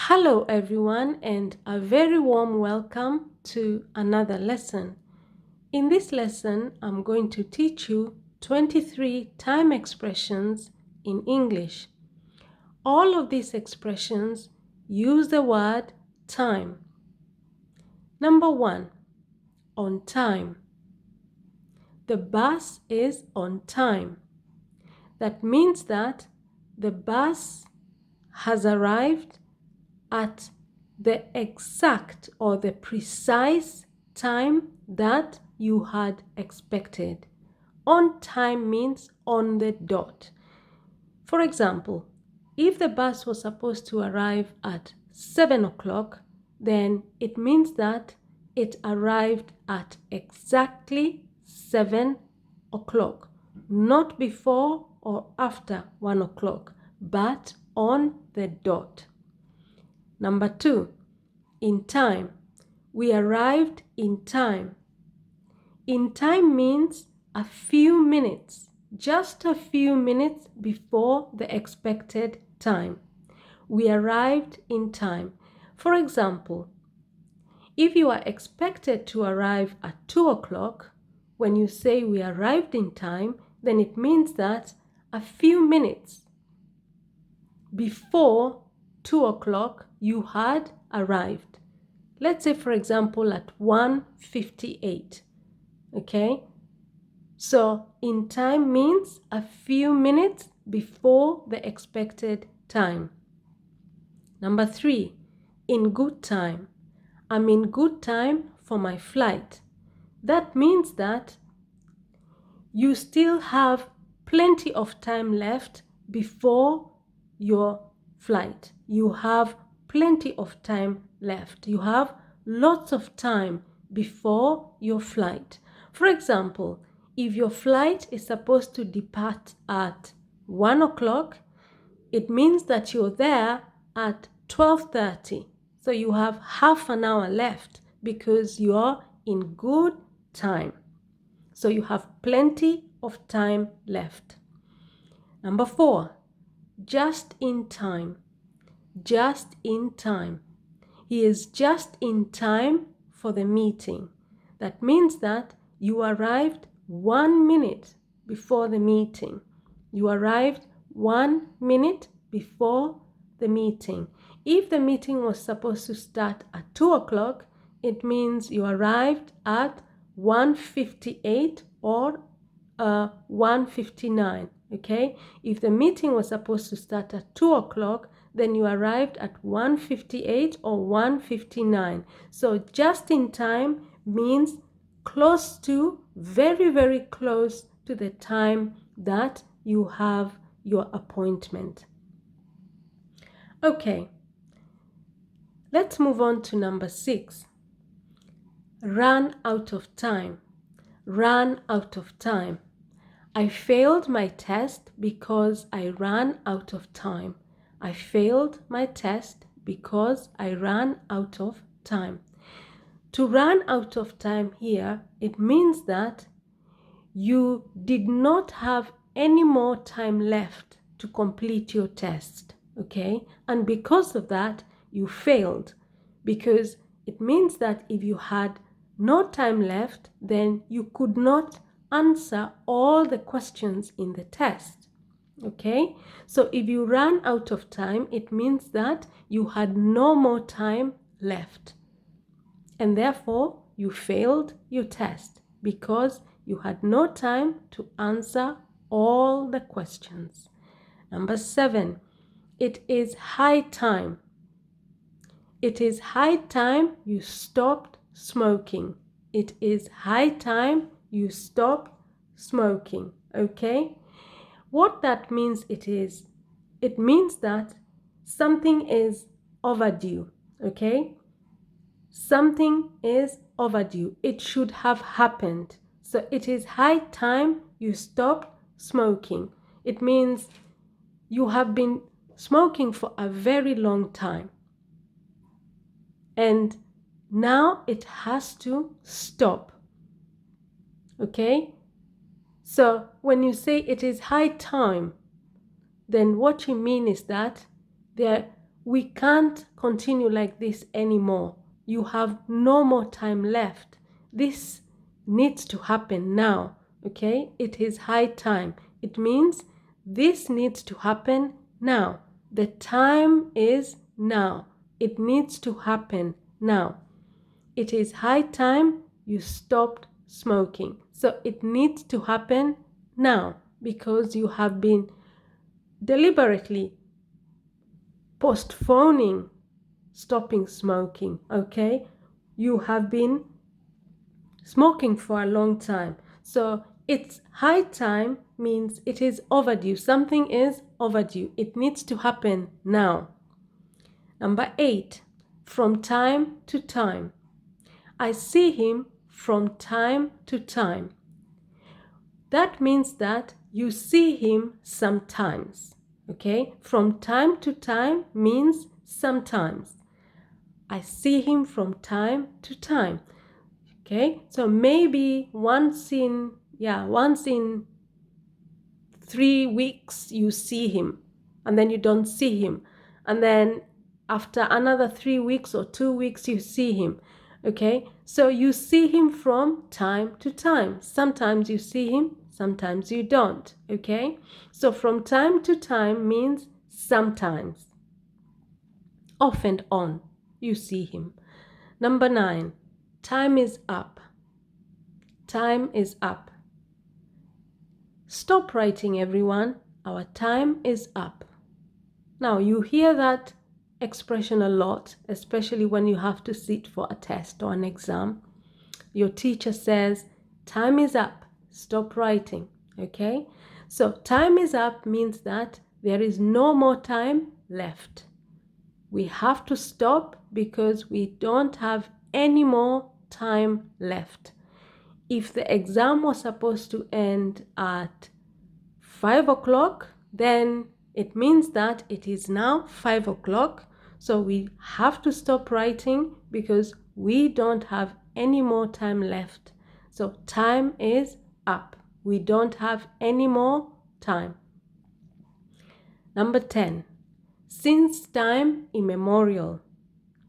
Hello everyone and a very warm welcome to another lesson. In this lesson, I'm going to teach you 23 time expressions in English. All of these expressions use the word time. Number 1, on time. The bus is on time. That means that the bus has arrived at the exact or the precise time that you had expected. On time means on the dot. For example, if the bus was supposed to arrive at 7 o'clock, then it means that it arrived at exactly 7 o'clock, not before or after 1 o'clock, but on the dot. Number 2, in time. We arrived in time. In time means a few minutes, just a few minutes before the expected time. We arrived in time. For example, if you are expected to arrive at 2 o'clock, when you say we arrived in time, then it means that a few minutes before 2 o'clock you had arrived. Let's say, for example, at 1:58. Okay? So, in time means a few minutes before the expected time. Number 3, in good time. I'm in good time for my flight. That means that you still have plenty of time left before your flight. You have plenty of time left. You have lots of time before your flight. For example, if your flight is supposed to depart at 1 o'clock, it means that you're there at 12:30. So you have half an hour left because you're in good time. So you have plenty of time left. Number 4, just in time. Just in time. He is just in time for the meeting. That means that you arrived 1 minute before the meeting. You arrived 1 minute before the meeting. If the meeting was supposed to start at 2 o'clock, it means you arrived at 1:58 or 1:59. Okay? If the meeting was supposed to start at 2 o'clock, then you arrived at 1:58 or 1:59. So just in time means close to, very, very close to the time that you have your appointment. Okay, let's move on to number 6. Run out of time. Run out of time. I failed my test because I ran out of time. I failed my test because I ran out of time. To run out of time here, it means that you did not have any more time left to complete your test, okay? And because of that, you failed, because it means that if you had no time left, then you could not answer all the questions in the test. Okay, so if you ran out of time, it means that you had no more time left, and therefore you failed your test because you had no time to answer all the questions. Number 7, it is high time. It is high time you stopped smoking. It is high time you stopped smoking. Okay? What that means, it means that something is overdue. Okay? Something is overdue. It should have happened. So it is high time you stopped smoking. It means you have been smoking for a very long time, and now it has to stop. Okay? So when you say it is high time, then what you mean is that we can't continue like this anymore. You have no more time left. This needs to happen now, okay? It is high time. It means this needs to happen now. The time is now. It needs to happen now. It is high time you stopped smoking. So it needs to happen now because you have been deliberately postponing stopping smoking, okay? You have been smoking for a long time. So it's high time means it is overdue. Something is overdue. It needs to happen now. Number 8, from time to time. I see him from time to time. That means that you see him sometimes, okay? From time to time means sometimes. I see him from time to time, okay? So maybe once in 3 weeks you see him, and then you don't see him, and then after another 3 weeks or 2 weeks you see him, okay? So you see him from time to time. Sometimes you see him, sometimes you don't, okay? So from time to time means sometimes. Off and on, you see him. Number 9, time is up. Time is up. Stop writing, everyone. Our time is up. Now, you hear that expression a lot, especially when you have to sit for a test or an exam. Your teacher says, time is up. Stop writing, okay? So, time is up means that there is no more time left. We have to stop because we don't have any more time left. If the exam was supposed to end at 5 o'clock, then it means that it is now 5 o'clock. So we have to stop writing because we don't have any more time left. So time is up. We don't have any more time. Number 10, since time immemorial.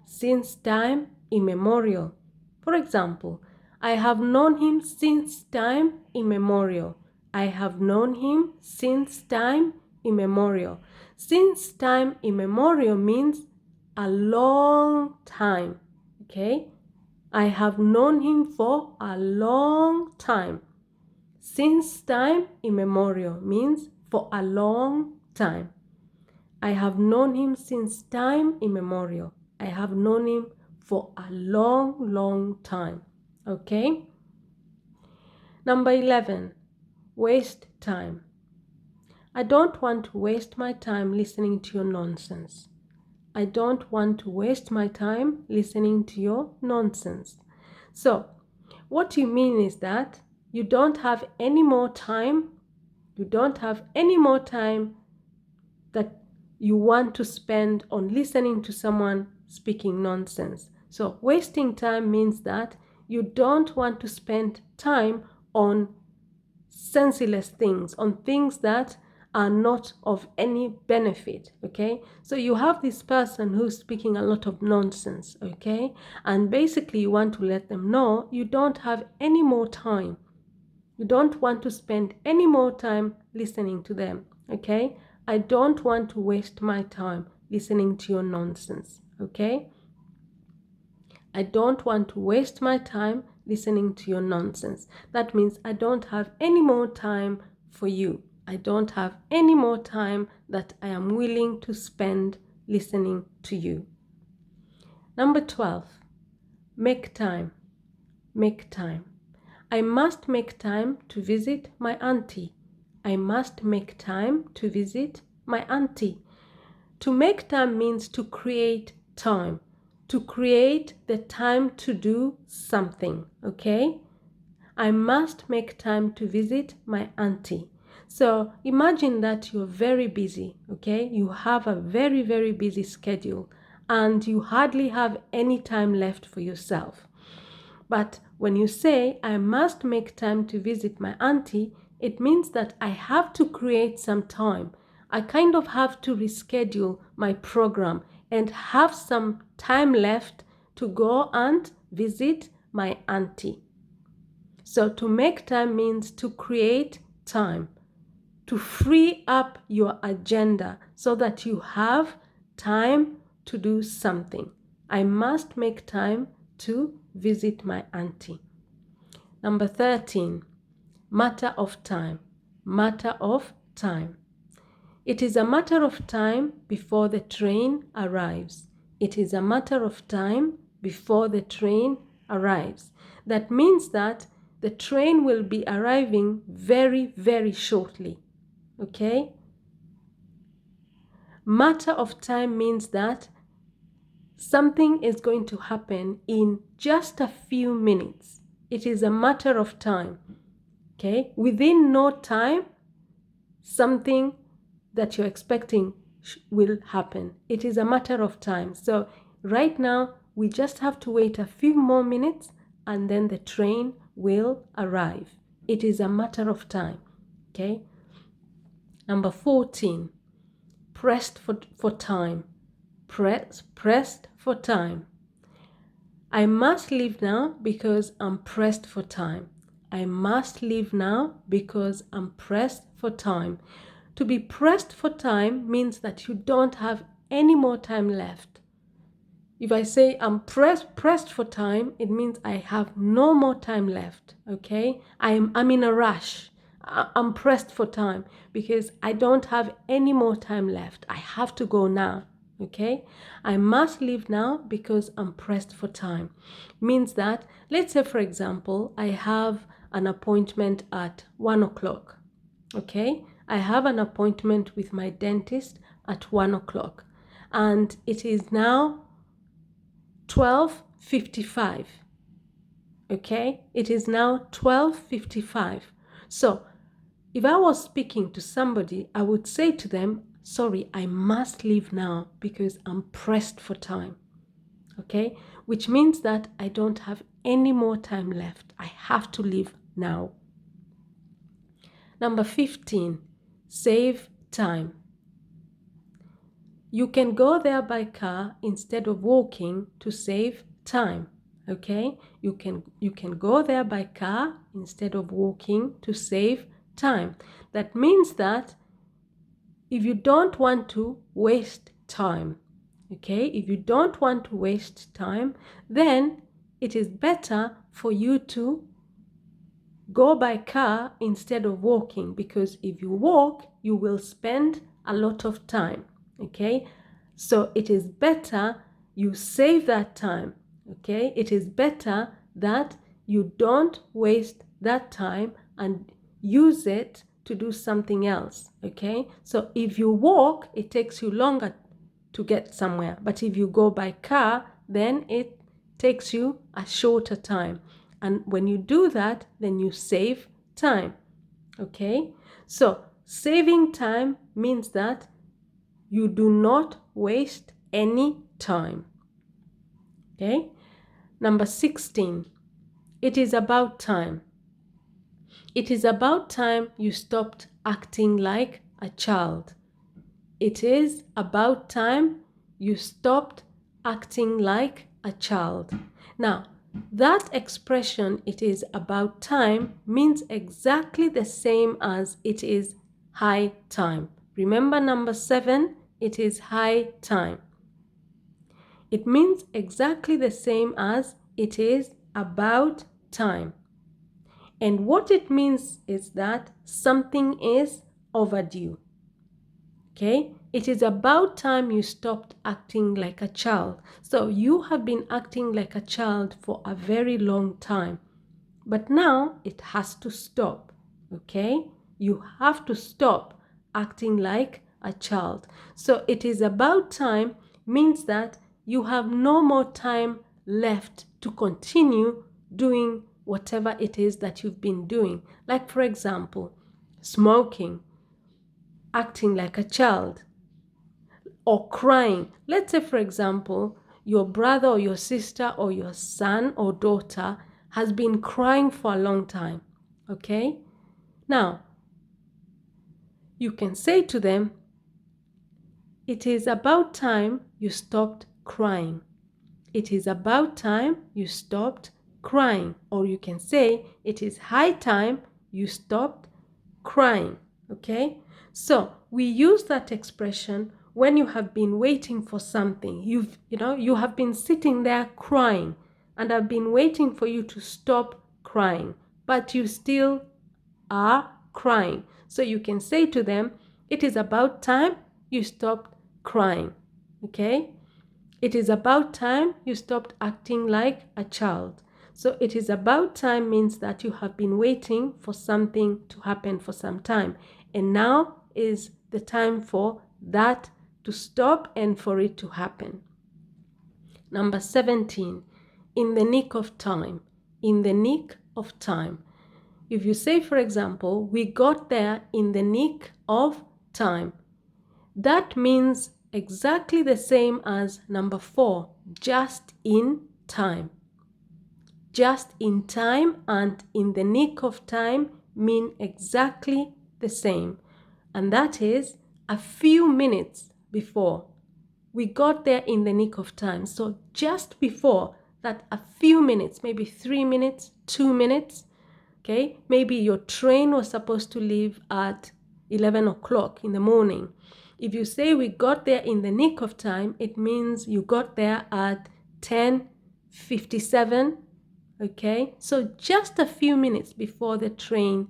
Since time immemorial. For example, I have known him since time immemorial. I have known him since time immemorial. Since time immemorial means a long time, okay? I have known him for a long time. Since time immemorial means for a long time. I have known him since time immemorial. I have known him for a long, long time. Okay? Number 11, waste time. I don't want to waste my time listening to your nonsense. I don't want to waste my time listening to your nonsense. So, what you mean is that you don't have any more time. You don't have any more time that you want to spend on listening to someone speaking nonsense. So wasting time means that you don't want to spend time on senseless things, on things that are not of any benefit, okay? So you have this person who's speaking a lot of nonsense, okay? And basically you want to let them know you don't have any more time. You don't want to spend any more time listening to them, okay? I don't want to waste my time listening to your nonsense, okay? I don't want to waste my time listening to your nonsense. That means I don't have any more time for you. I don't have any more time that I am willing to spend listening to you. Number 12, make time. Make time. I must make time to visit my auntie. I must make time to visit my auntie. To make time means to create time, to create the time to do something, okay? I must make time to visit my auntie. So imagine that you're very busy, okay? You have a very, very busy schedule and you hardly have any time left for yourself. But when you say, I must make time to visit my auntie, it means that I have to create some time. I kind of have to reschedule my program and have some time left to go and visit my auntie. So to make time means to create time, to free up your agenda so that you have time to do something. I must make time to visit my auntie. Number 13, matter of time. Matter of time. It is a matter of time before the train arrives. It is a matter of time before the train arrives. That means that the train will be arriving very, very shortly. Okay? Matter of time means that something is going to happen in just a few minutes. It is a matter of time. Okay? Within no time, something that you're expecting will happen. It is a matter of time. So right now, we just have to wait a few more minutes and then the train will arrive. It is a matter of time. Okay? Number 14, pressed for time. Pressed for time. I must leave now because I'm pressed for time. I must leave now because I'm pressed for time. To be pressed for time means that you don't have any more time left. If I say I'm pressed for time, it means I have no more time left, okay? I'm in a rush. I'm pressed for time because I don't have any more time left. I have to go now, okay? I must leave now because I'm pressed for time. Means that, let's say for example, I have an appointment at 1 o'clock, okay? I have an appointment with my dentist at 1 o'clock and it is now 12:55. Okay, it is now 12:55. So if I was speaking to somebody, I would say to them, sorry, I must leave now because I'm pressed for time. Okay, which means that I don't have any more time left. I have to leave now. Number 15, save time. You can go there by car instead of walking to save time. Okay, you can go there by car instead of walking to save time. That means that if you don't want to waste time, okay, if you don't want to waste time, then it is better for you to go by car instead of walking, because if you walk, you will spend a lot of time, okay? So it is better you save that time, okay? It is better that you don't waste that time and use it to do something else, okay? So if you walk, it takes you longer to get somewhere, but if you go by car, then it takes you a shorter time. And when you do that, then you save time, okay? So saving time means that you do not waste any time, okay? Number 16, it is about time. It is about time you stopped acting like a child. It is about time you stopped acting like a child. Now, that expression, it is about time, means exactly the same as it is high time. Remember number 7, it is high time. It means exactly the same as it is about time. And what it means is that something is overdue. Okay? It is about time you stopped acting like a child. So you have been acting like a child for a very long time. But now it has to stop. Okay? You have to stop acting like a child. So it is about time means that you have no more time left to continue doing whatever it is that you've been doing. Like for example, smoking, acting like a child, or crying. Let's say, for example, your brother or your sister or your son or daughter has been crying for a long time, okay? Now, you can say to them, It is about time you stopped crying. It is about time you stopped crying. Or you can say, it is high time you stopped crying. Okay? So we use that expression when you have been waiting for something. You have been sitting there crying, and I've been waiting for you to stop crying, but you still are crying. So you can say to them, it is about time you stopped crying. Okay? It is about time you stopped acting like a child. So it is about time means that you have been waiting for something to happen for some time. And now is the time for that to stop and for it to happen. Number 17, in the nick of time. In the nick of time. If you say, for example, we got there in the nick of time, that means exactly the same as number 4, just in time. Just in time and in the nick of time mean exactly the same. And that is a few minutes before. We got there in the nick of time. So just before that, a few minutes, maybe 3 minutes, 2 minutes, okay? Maybe your train was supposed to leave at 11 o'clock in the morning. If you say we got there in the nick of time, it means you got there at 10:57, okay? So just a few minutes before the train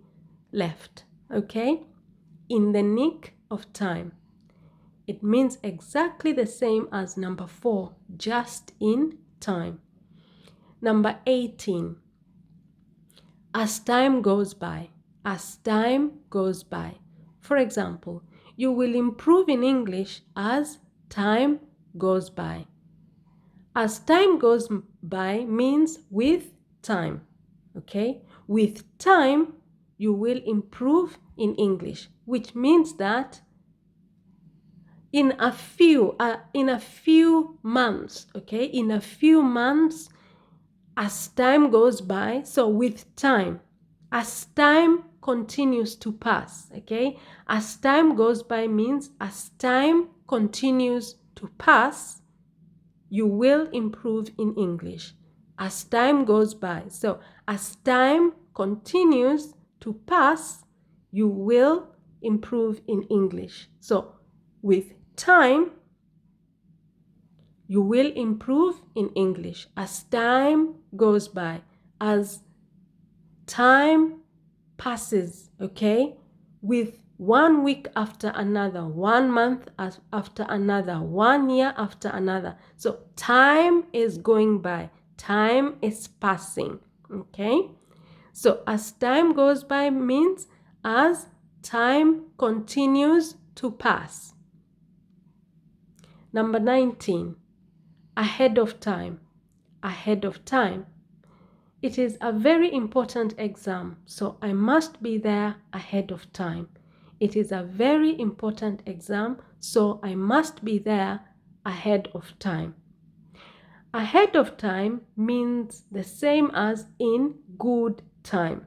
left, okay? In the nick of time. It means exactly the same as number 4, just in time. Number 18, as time goes by. As time goes by. For example, you will improve in English as time goes by. As time goes by means with time, okay? With time, you will improve in English, which means that in a few months, okay? In a few months, as time goes by, so with time, as time continues to pass, okay? As time goes by means as time continues to pass, you will improve in English. As time goes by. So as time continues to pass, you will improve in English. So with time, you will improve in English. As time goes by. As time passes, okay? With 1 week after another, 1 month after another, 1 year after another. So time is going by, time is passing, okay? So as time goes by means as time continues to pass. Number 19, ahead of time. Ahead of time. It is a very important exam, so I must be there ahead of time. It is a very important exam, so I must be there ahead of time. Ahead of time means the same as in good time.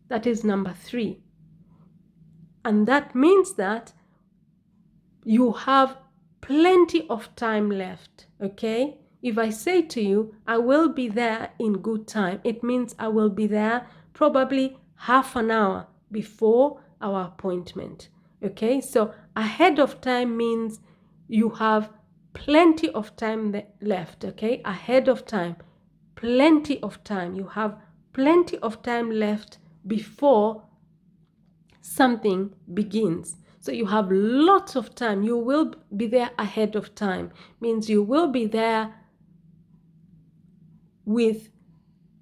That is number 3. And that means that you have plenty of time left, okay? If I say to you, I will be there in good time, it means I will be there probably half an hour before our appointment, okay? So ahead of time means you have plenty of time left, okay? Ahead of time, plenty of time. You have plenty of time left before something begins. So you have lots of time. You will be there ahead of time. Means you will be there with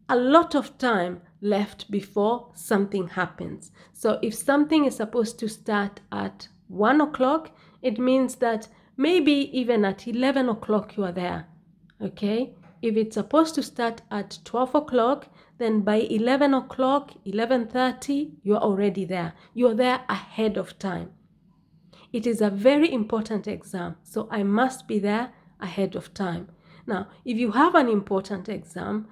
a lot of time left before something happens. So if something is supposed to start at 1 o'clock, it means that maybe even at 11 o'clock you are there, okay? If it's supposed to start at 12 o'clock, then by 11 o'clock, 11:30, you're already there. You're there ahead of time. It is a very important exam, so I must be there ahead of time. Now, if you have an important exam,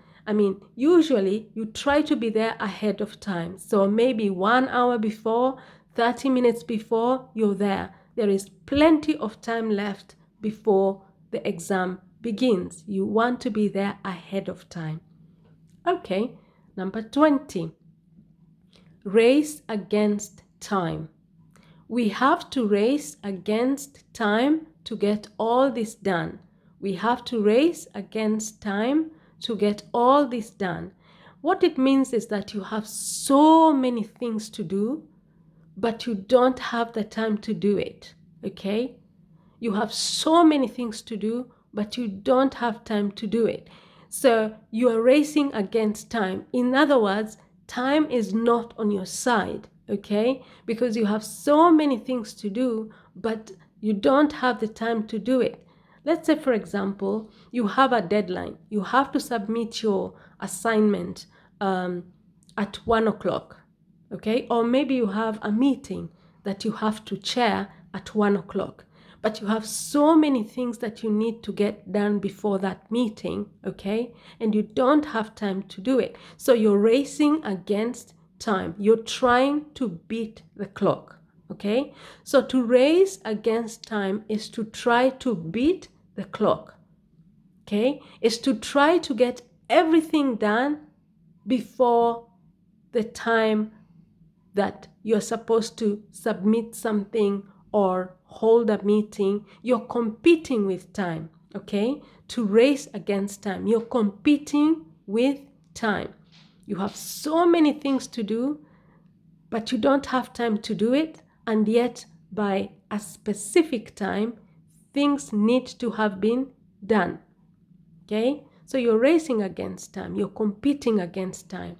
usually you try to be there ahead of time. So maybe 1 hour before, 30 minutes before, you're there. there is plenty of time left before the exam begins. You want to be there ahead of time. Okay, number 20. Race against time. We have to race against time to get all this done. We have to race against time to get all this done. What it means is that you have so many things to do, but you don't have the time to do it, okay? You have so many things to do, but you don't have time to do it. So you are racing against time. In other words, time is not on your side, okay? Because you have so many things to do, but you don't have the time to do it. Let's say, for example, you have a deadline. You have to submit your assignment at 1 o'clock, okay? Or maybe you have a meeting that you have to chair at 1 o'clock. But you have so many things that you need to get done before that meeting, okay? And you don't have time to do it. So you're racing against time. You're trying to beat the clock, okay? So to race against time is to try to beat the clock, okay? It's to try to get everything done before the time that you're supposed to submit something or hold a meeting. You're competing with time, okay? To race against time. You're competing with time. You have so many things to do, but you don't have time to do it. And yet, by a specific time, things need to have been done, okay? So you're racing against time. You're competing against time.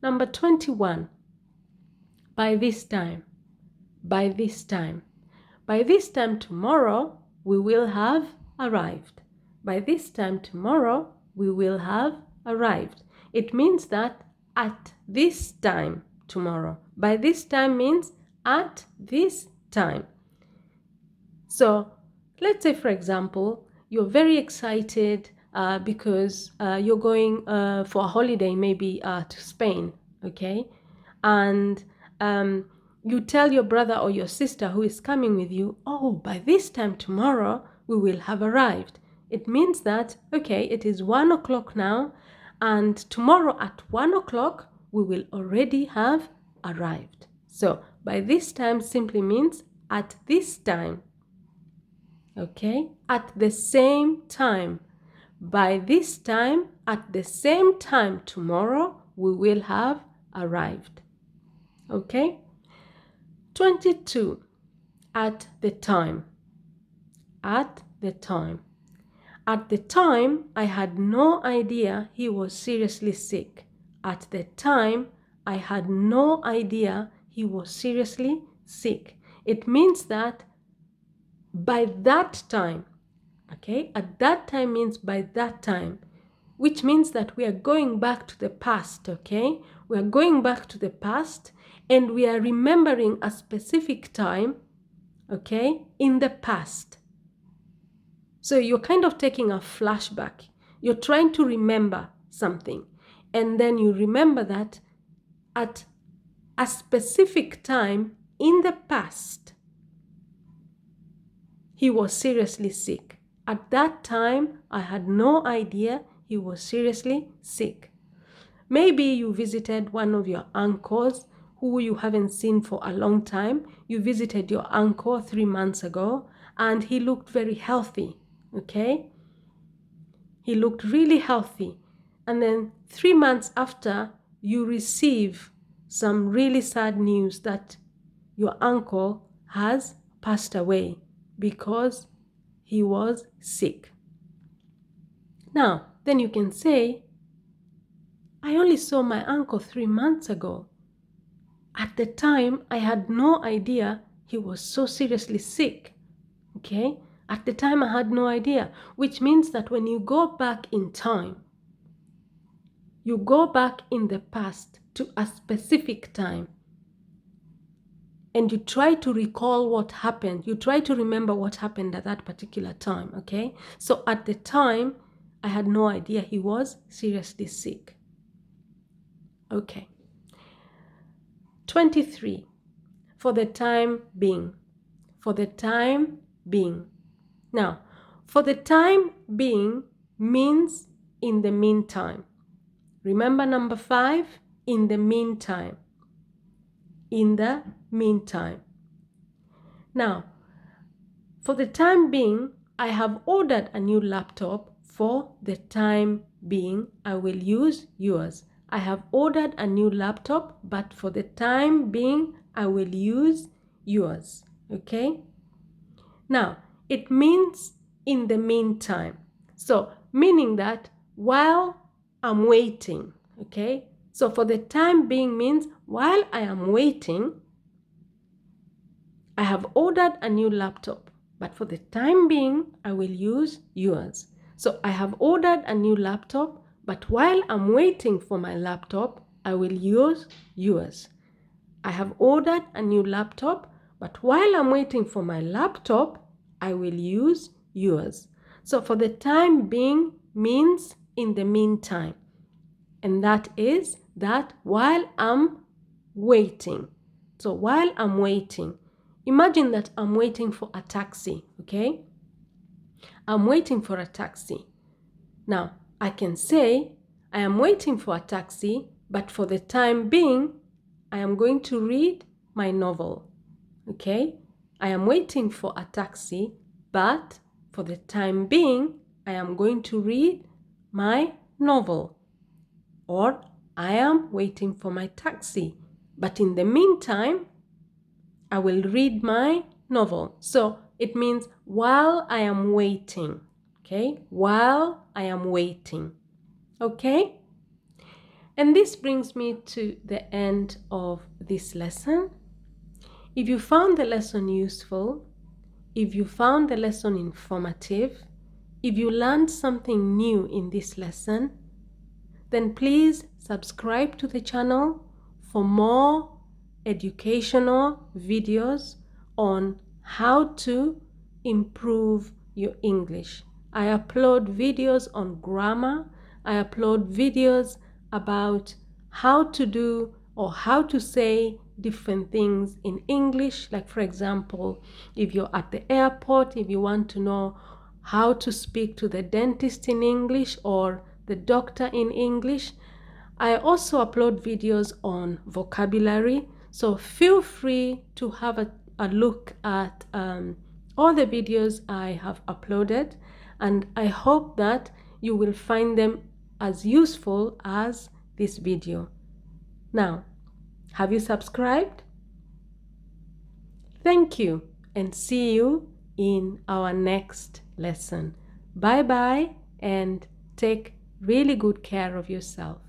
Number 21. By this time. By this time. By this time tomorrow, we will have arrived. By this time tomorrow, we will have arrived. It means that at this time tomorrow. By this time means at this time. So let's say, for example, you're very excited because you're going for a holiday, maybe to Spain, okay? And you tell your brother or your sister who is coming with you, oh, by this time tomorrow, we will have arrived. It means that, okay, it is 1 o'clock now, and tomorrow at 1 o'clock, we will already have arrived. So by this time simply means at this time, okay? At the same time. By this time, at the same time tomorrow, we will have arrived. Okay? 22. At the time. At the time. At the time, I had no idea he was seriously sick. At the time, I had no idea he was seriously sick. It means that by that time, okay? At that time means by that time, which means that we are going back to the past, okay? We are going back to the past and we are remembering a specific time, okay, in the past. So you're kind of taking a flashback. You're trying to remember something. And then you remember that at a specific time in the past, he was seriously sick. At that time, I had no idea he was seriously sick. Maybe you visited one of your uncles who you haven't seen for a long time. You visited your uncle 3 months ago and he looked very healthy, okay? He looked really healthy. And then 3 months after, you receive some really sad news that your uncle has passed away because he was sick. Now, then you can say, I only saw my uncle 3 months ago. At the time, I had no idea he was so seriously sick. Okay? At the time, I had no idea, which means that when you go back in time, you go back in the past to a specific time and you try to recall what happened. You try to remember what happened at that particular time, okay? So at the time, I had no idea he was seriously sick. Okay. 23. For the time being. for the time being. Now, for the time being means in the meantime. Remember number 5, in the meantime. In the meantime. Now, for the time being, I have ordered a new laptop. For the time being, I will use yours. I have ordered a new laptop, but for the time being, I will use yours. Okay? Now, it means in the meantime. So, meaning that while I'm waiting, okay? So, for the time being means while I am waiting, I have ordered a new laptop, but for the time being, I will use yours. So, I have ordered a new laptop, but while I'm waiting for my laptop, I will use yours. I have ordered a new laptop, but while I'm waiting for my laptop, I will use yours. So for the time being means in the meantime. And that is that while I'm waiting. So while I'm waiting, imagine that I'm waiting for a taxi, okay? I'm waiting for a taxi. Now, I can say, I am waiting for a taxi, but for the time being, I am going to read my novel, okay? I am waiting for a taxi, but for the time being, I am going to read my novel. Or, I am waiting for my taxi, but in the meantime, I will read my novel. So, it means while I am waiting, okay? While I am waiting, okay? And this brings me to the end of this lesson. If you found the lesson useful, if you found the lesson informative, if you learned something new in this lesson, then please subscribe to the channel for more educational videos on how to improve your English. I upload videos on grammar. I upload videos about how to do or how to say different things in English. Like, for example, if you're at the airport, if you want to know how to speak to the dentist in English or the doctor in English. I also upload videos on vocabulary, so feel free to have a look at all the videos I have uploaded, and I hope that you will find them as useful as this video. Now, have you subscribed? Thank you, and see you in our next lesson. Bye bye, and take really good care of yourself.